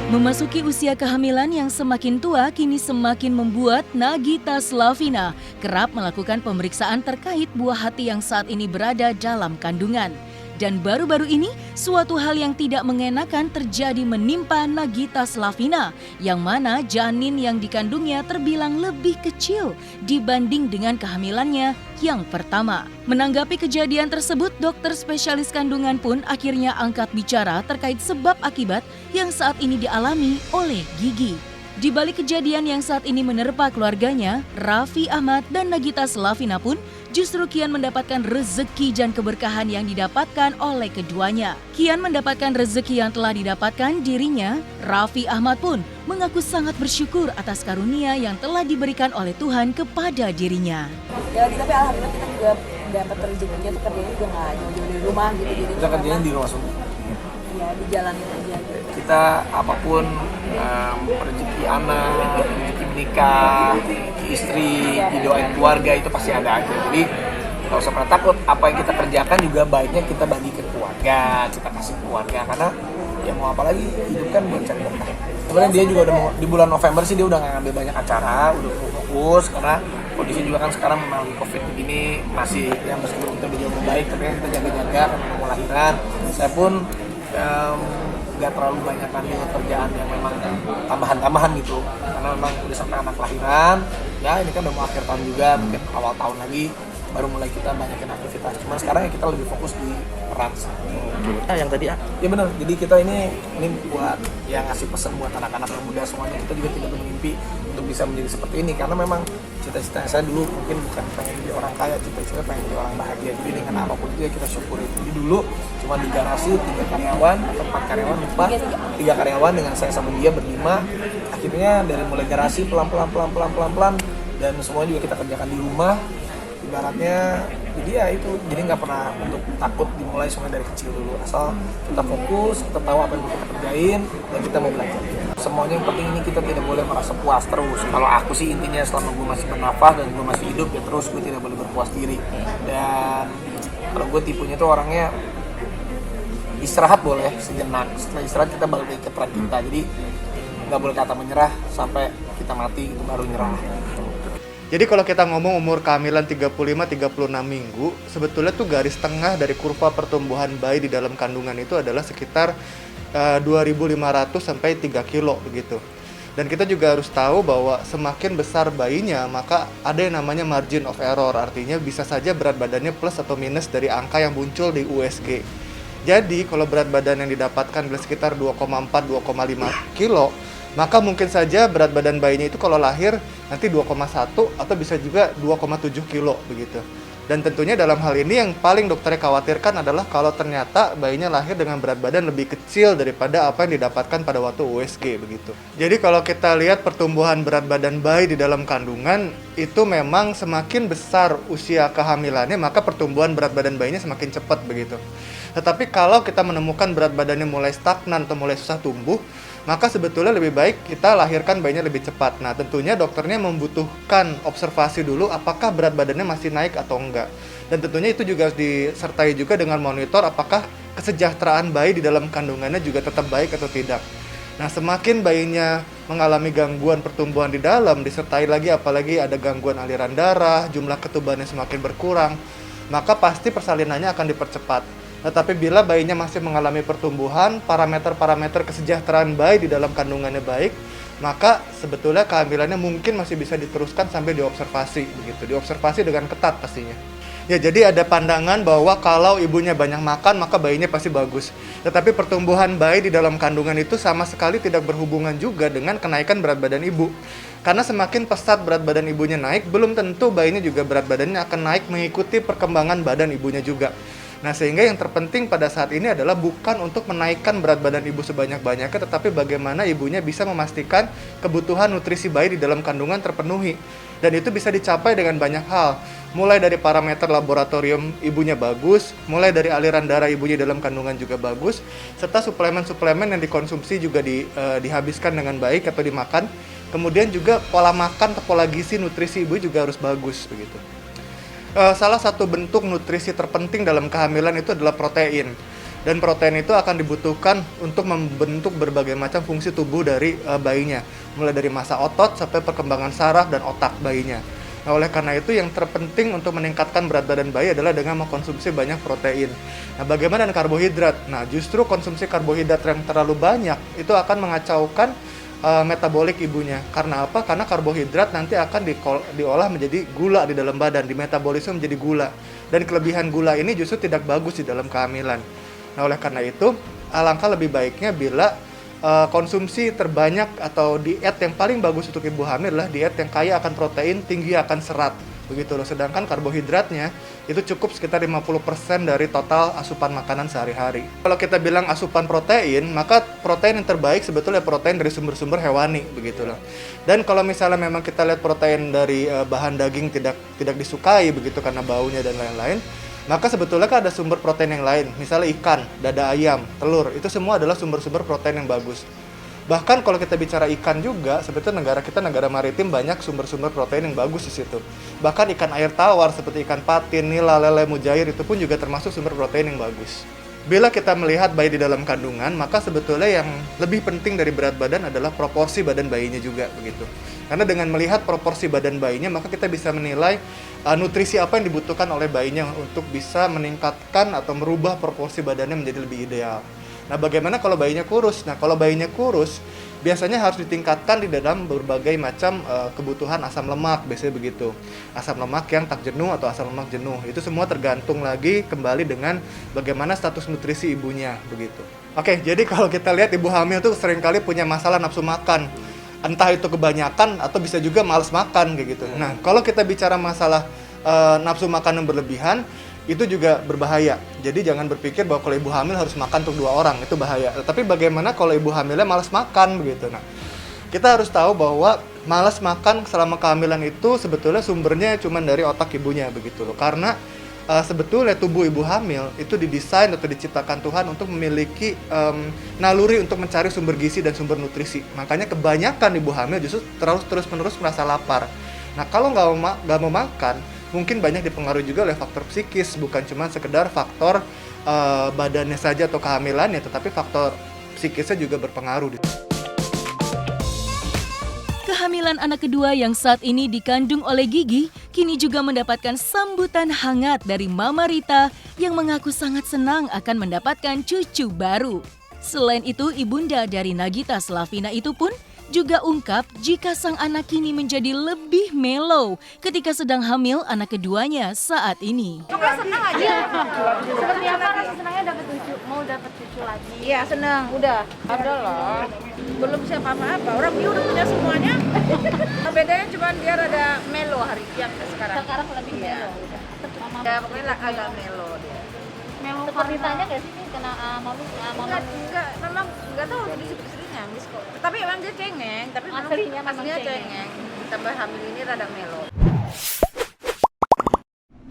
Memasuki usia kehamilan yang semakin tua kini semakin membuat Nagita Slavina kerap melakukan pemeriksaan terkait buah hati yang saat ini berada dalam kandungan. Dan baru-baru ini, suatu hal yang tidak mengenakan terjadi menimpa Nagita Slavina, yang mana janin yang dikandungnya terbilang lebih kecil dibanding dengan kehamilannya yang pertama. Menanggapi kejadian tersebut, dokter spesialis kandungan pun akhirnya angkat bicara terkait sebab akibat yang saat ini dialami oleh Gigi. Di balik kejadian yang saat ini menerpa keluarganya, Raffi Ahmad dan Nagita Slavina pun justru kian mendapatkan rezeki dan keberkahan yang didapatkan oleh keduanya. Kian mendapatkan rezeki yang telah didapatkan dirinya, Raffi Ahmad pun mengaku sangat bersyukur atas karunia yang telah diberikan oleh Tuhan kepada dirinya. Ya tapi alhamdulillah kita juga dapat rezekinya tuh kerjanya juga nggak jauh-jauh dari rumah gitu. Jadi kita kerjanya di rumah sendiri. Ya dijalanin aja gitu. Kita apapun rezeki anak, rezeki menikah, rezeki istri, didoain keluarga itu pasti ada aja. Jadi nggak usah pernah takut, apa yang kita kerjakan juga baiknya kita bagi ke keluarga, kita kasih ke keluarga, karena ya mau apa lagi, hidup kan buat cari berkah. Kemudian dia juga udah mau, di bulan November sih dia udah nggak ngambil banyak acara, udah fokus karena kondisi juga kan sekarang memang COVID begini masih ya meskipun kita udah jauh membaik tapi kan kita jaga-jaga karena mau lahiran. Saya pun nggak terlalu banyak kan kerjaan yang memang tambahan-tambahan gitu karena memang udah sampai anak lahiran ya, ini kan udah mau akhir tahun juga, mungkin awal tahun lagi baru mulai kita banyakin aktivitas. Cuman sekarang ya kita lebih fokus di peran. Yang tadi Ya benar. Jadi kita ini buat yang ngasih pesan buat anak-anak muda semuanya, kita juga tidak bermimpi untuk bisa menjadi seperti ini karena memang cita-cita saya dulu mungkin bukan pengen jadi orang kaya, cita-cita pengen jadi orang bahagia. Jadi dengan apapun itu ya kita syukuri. Jadi dulu cuma di garasi 3 karyawan atau 4 karyawan lupa, 3 karyawan dengan saya sama dia berlima. Akhirnya dari mulai garasi pelan-pelan dan semuanya juga kita kerjakan di rumah. Ibaratnya jadi ya itu, jadi nggak pernah untuk takut dimulai semuanya dari kecil dulu, asal kita fokus, kita tahu apa yang kita kerjain dan kita mau belajar. Semuanya yang penting ini kita tidak boleh merasa puas terus. Kalau aku sih intinya selama gue masih bernafas dan gue masih hidup ya terus gue tidak boleh berpuas diri. Dan kalau gue tipenya tuh orangnya istirahat boleh sejenak, setelah istirahat kita balik lagi ke track kita, jadi nggak boleh kata menyerah sampai kita mati itu baru nyerah. Jadi kalau kita ngomong umur kehamilan 35-36 minggu, sebetulnya tuh garis tengah dari kurva pertumbuhan bayi di dalam kandungan itu adalah sekitar 2.500 sampai 3 kilo begitu. Dan kita juga harus tahu bahwa semakin besar bayinya, maka ada yang namanya margin of error, artinya bisa saja berat badannya plus atau minus dari angka yang muncul di USG. Jadi kalau berat badan yang didapatkan adalah sekitar 2,4-2,5 kilo, maka mungkin saja berat badan bayinya itu kalau lahir nanti 2,1 atau bisa juga 2,7 kilo begitu. Dan tentunya dalam hal ini yang paling dokternya khawatirkan adalah kalau ternyata bayinya lahir dengan berat badan lebih kecil daripada apa yang didapatkan pada waktu USG begitu. Jadi kalau kita lihat pertumbuhan berat badan bayi di dalam kandungan itu memang semakin besar usia kehamilannya, maka pertumbuhan berat badan bayinya semakin cepat begitu. Tetapi kalau kita menemukan berat badannya mulai stagnan atau mulai susah tumbuh, maka sebetulnya lebih baik kita lahirkan bayinya lebih cepat. Nah, tentunya dokternya membutuhkan observasi dulu apakah berat badannya masih naik atau enggak. Dan tentunya itu juga harus disertai juga dengan monitor apakah kesejahteraan bayi di dalam kandungannya juga tetap baik atau tidak. Nah, semakin bayinya mengalami gangguan pertumbuhan di dalam, disertai lagi apalagi ada gangguan aliran darah, jumlah ketubannya semakin berkurang, maka pasti persalinannya akan dipercepat. Tetapi bila bayinya masih mengalami pertumbuhan, parameter-parameter kesejahteraan bayi di dalam kandungannya baik, maka sebetulnya kehamilannya mungkin masih bisa diteruskan sampai diobservasi begitu, diobservasi dengan ketat pastinya. Ya, jadi ada pandangan bahwa kalau ibunya banyak makan maka bayinya pasti bagus. Tetapi pertumbuhan bayi di dalam kandungan itu sama sekali tidak berhubungan juga dengan kenaikan berat badan ibu. Karena semakin pesat berat badan ibunya naik, belum tentu bayinya juga berat badannya akan naik mengikuti perkembangan badan ibunya juga. Nah, sehingga yang terpenting pada saat ini adalah bukan untuk menaikkan berat badan ibu sebanyak-banyaknya, tetapi bagaimana ibunya bisa memastikan kebutuhan nutrisi bayi di dalam kandungan terpenuhi. Dan itu bisa dicapai dengan banyak hal, mulai dari parameter laboratorium ibunya bagus, mulai dari aliran darah ibunya dalam kandungan juga bagus, serta suplemen-suplemen yang dikonsumsi juga dihabiskan dengan baik atau dimakan. Kemudian juga pola makan atau pola gizi nutrisi ibu juga harus bagus begitu. salah satu bentuk nutrisi terpenting dalam kehamilan itu adalah protein. Dan protein itu akan dibutuhkan untuk membentuk berbagai macam fungsi tubuh dari bayinya, mulai dari massa otot sampai perkembangan saraf dan otak bayinya. Nah, oleh karena itu yang terpenting untuk meningkatkan berat badan bayi adalah dengan mengkonsumsi banyak protein. Nah, bagaimana dengan karbohidrat? Nah, justru konsumsi karbohidrat yang terlalu banyak itu akan mengacaukan metabolik ibunya. Karena apa? Karena karbohidrat nanti akan diolah menjadi gula di dalam badan, dimetabolisme menjadi gula. Dan kelebihan gula ini justru tidak bagus di dalam kehamilan. Nah, oleh karena itu, alangkah lebih baiknya bila konsumsi terbanyak atau diet yang paling bagus untuk ibu hamil adalah diet yang kaya akan protein, tinggi akan serat. Begitu loh. Sedangkan karbohidratnya itu cukup sekitar 50% dari total asupan makanan sehari-hari. Kalau kita bilang asupan protein, maka protein yang terbaik sebetulnya protein dari sumber-sumber hewani, begitu loh. Dan kalau misalnya memang kita lihat protein dari bahan daging tidak disukai begitu karena baunya dan lain-lain, maka sebetulnya kan ada sumber protein yang lain, misalnya ikan, dada ayam, telur, itu semua adalah sumber-sumber protein yang bagus. Bahkan kalau kita bicara ikan juga, sebetulnya negara kita negara maritim banyak sumber-sumber protein yang bagus di situ. Bahkan ikan air tawar seperti ikan patin, nila, lele, mujair itu pun juga termasuk sumber protein yang bagus. Bila kita melihat bayi di dalam kandungan, maka sebetulnya yang lebih penting dari berat badan adalah proporsi badan bayinya juga begitu. Karena dengan melihat proporsi badan bayinya, maka kita bisa menilai nutrisi apa yang dibutuhkan oleh bayinya untuk bisa meningkatkan atau merubah proporsi badannya menjadi lebih ideal. Nah, bagaimana kalau bayinya kurus? Nah, kalau bayinya kurus, biasanya harus ditingkatkan di dalam berbagai macam kebutuhan asam lemak, biasanya begitu. Asam lemak yang tak jenuh atau asam lemak jenuh. Itu semua tergantung lagi kembali dengan bagaimana status nutrisi ibunya, begitu. Oke, jadi kalau kita lihat ibu hamil tuh seringkali punya masalah nafsu makan. Entah itu kebanyakan atau bisa juga malas makan kayak gitu. Nah, kalau kita bicara masalah nafsu makan yang berlebihan, itu juga berbahaya. Jadi jangan berpikir bahwa kalau ibu hamil harus makan untuk 2 orang, itu bahaya. Tapi bagaimana kalau ibu hamilnya malas makan begitu. Nah, kita harus tahu bahwa malas makan selama kehamilan itu sebetulnya sumbernya cuma dari otak ibunya begitu loh. Karena sebetulnya tubuh ibu hamil itu didesain atau diciptakan Tuhan untuk memiliki naluri untuk mencari sumber gizi dan sumber nutrisi. Makanya kebanyakan ibu hamil justru terus-menerus merasa lapar. Nah, kalau nggak mau makan, mungkin banyak dipengaruhi juga oleh faktor psikis, bukan cuma sekedar faktor badannya saja atau kehamilannya, tetapi faktor psikisnya juga berpengaruh. Kehamilan anak kedua yang saat ini dikandung oleh Gigi kini juga mendapatkan sambutan hangat dari Mama Rita yang mengaku sangat senang akan mendapatkan cucu baru. Selain itu, ibunda dari Nagita Slavina itu pun juga ungkap jika sang anak kini menjadi lebih mellow ketika sedang hamil anak keduanya saat ini. Pokoknya senang aja. Seperti apa rasa senangnya dapat cucu? Mau dapat cucu lagi? Iya senang, udah. Ada lah. Belum siapa apa-apa. Orang dia udah punya semuanya. Bedanya cuma dia rada melo hari yang sekarang. Sekarang lebih melo. Ya pokoknya agak melo dia. Melo seperti tanya gak sih kena malu? Enggak, memang enggak tahu jadi istri nangis kok. Tapi emang dia cengeng, tapi Aslinya memang aslinya cengeng. cengeng. Ditambah hamil ini rada melo.